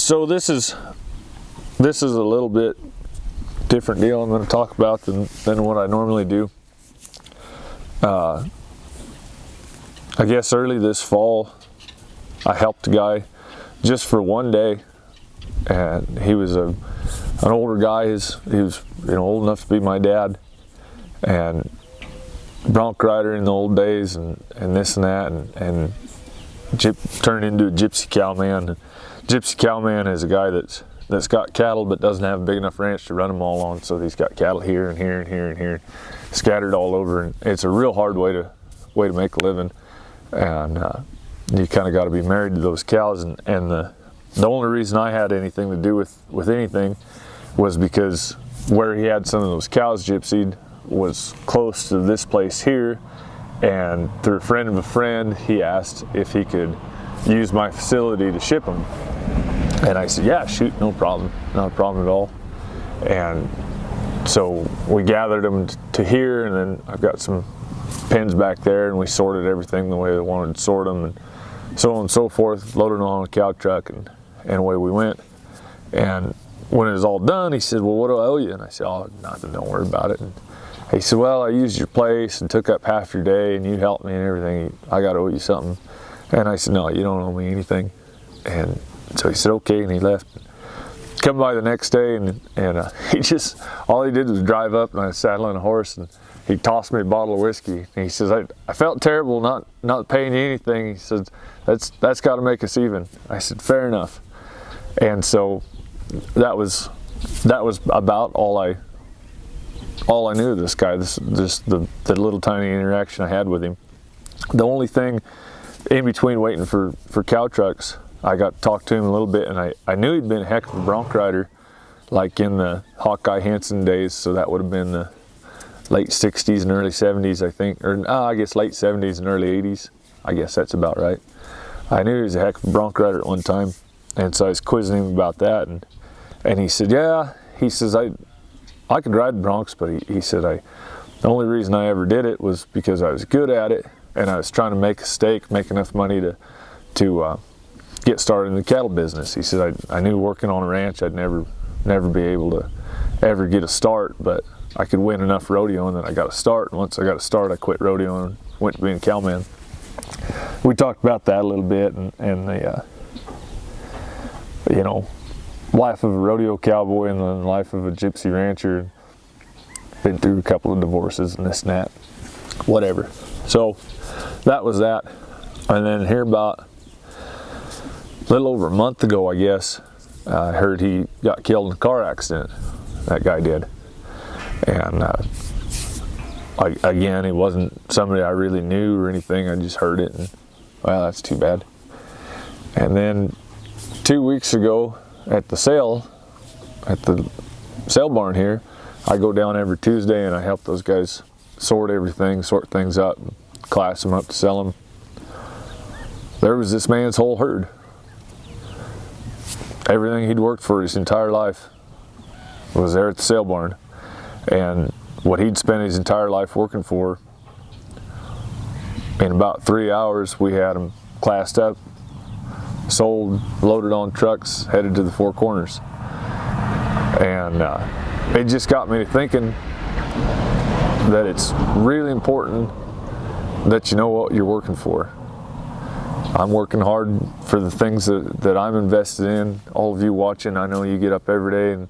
So this is a little bit different deal I'm going to talk about than what I normally do. I guess early this fall, I helped a guy just for one day, and he was an older guy. He was old enough to be my dad, and bronc rider in the old days, and this and that, and turned into a gypsy cowman. Gypsy cowman is a guy that's got cattle but doesn't have a big enough ranch to run them all on, so he's got cattle here and here and here and here, scattered all over, and it's a real hard way to make a living. And you kind of got to be married to those cows, and the only reason I had anything to do with anything was because where he had some of those cows gypsied was close to this place here, and through a friend of a friend, he asked if he could use my facility to ship them. And I said, yeah, shoot, no problem, not a problem at all. And so we gathered them to here, and then I've got some pens back there, and we sorted everything the way they wanted to sort them, and so on and so forth, loaded them on a cow truck, and away we went. And when it was all done, he said, well, what do I owe you? And I said, oh, nothing, don't worry about it. And he said, well, I used your place and took up half your day, and you helped me and everything. I got to owe you something. And I said, no, you don't owe me anything. And so he said, okay, and he left. Come by the next day, and all he did was drive up, and I was saddling a horse, and he tossed me a bottle of whiskey. And he says, I felt terrible not paying you anything. He says, that's got to make us even. I said, fair enough. And so that was about all I knew of this guy. The little tiny interaction I had with him. The only thing in between waiting for cow trucks, I got to talk to him a little bit, and I knew he'd been a heck of a bronc rider, like in the Hawkeye Hansen days. So that would have been the late 60s and early 70s, I think, or I guess late 70s and early 80s. I guess that's about right. I knew he was a heck of a bronc rider at one time, and so I was quizzing him about that, and he said, yeah, he says, I could ride broncs, but he said, the only reason I ever did it was because I was good at it, and I was trying to make a stake, make enough money to get started in the cattle business. He said, I knew working on a ranch I'd never be able to ever get a start, but I could win enough rodeo, and then I got a start. And once I got a start, I quit rodeo and went to being a cowman. We talked about that a little bit, and the life of a rodeo cowboy and the life of a gypsy rancher. Been through a couple of divorces and this and that, whatever. So that was that. And then here about a little over a month ago, I guess, I heard he got killed in a car accident. That guy did. And again, it wasn't somebody I really knew or anything. I just heard it, and well, that's too bad. And then 2 weeks ago at the sale barn here, I go down every Tuesday and I help those guys sort things up, class them up to sell them. There was this man's whole herd. Everything he'd worked for his entire life was there at the sale barn. And what he'd spent his entire life working for, in about 3 hours, we had him classed up, sold, loaded on trucks, headed to the Four Corners. And it just got me to thinking that it's really important that you know what you're working for. I'm working hard for the things that I'm invested in. All of you watching, I know you get up every day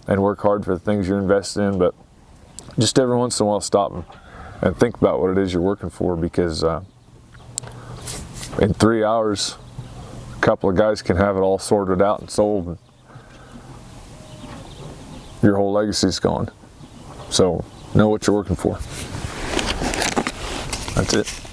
and work hard for the things you're invested in, but just every once in a while stop and think about what it is you're working for, because in 3 hours, a couple of guys can have it all sorted out and sold, and your whole legacy's gone. So know what you're working for. That's it.